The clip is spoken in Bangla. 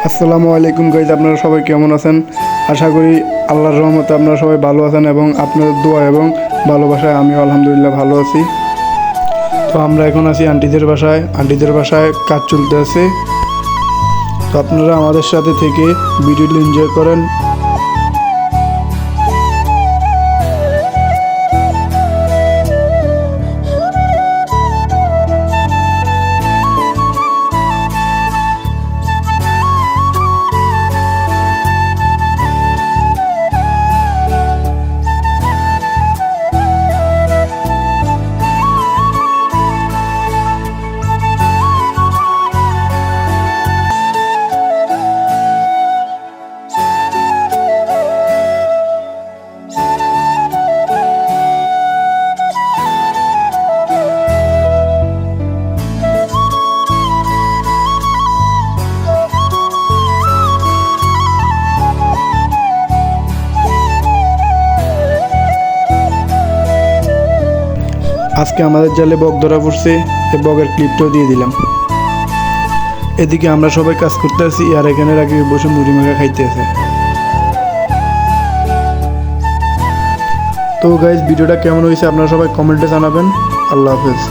আসসালামু আলাইকুম গাইজ, আপনারা সবাই কেমন আছেন? আশা করি আল্লাহর রহমতে আপনারা সবাই ভালো আছেন এবং আপনাদের দোয়া এবং ভালোবাসায় আমিও আলহামদুলিল্লাহ ভালো আছি। তো আমরা এখন আছি আন্টিদের বাসায় কাজ চলতে আছে। তো আপনারা আমাদের সাথে থেকে ভিডিওটি এনজয় করেন। আজকে আমাদের জালে বক ধরা পড়ছে, এই বকের ক্লিপটাও দিয়ে দিলাম। এদিকে আমরা সবাই কাজ করতে আছি আর এখানে রাখি বসে মুড়ি মাখা খাইতে আছে। তো গাইজ, ভিডিওটা কেমন হয়েছে আপনারা সবাই কমেন্টে জানাবেন। আল্লাহ হাফেজ।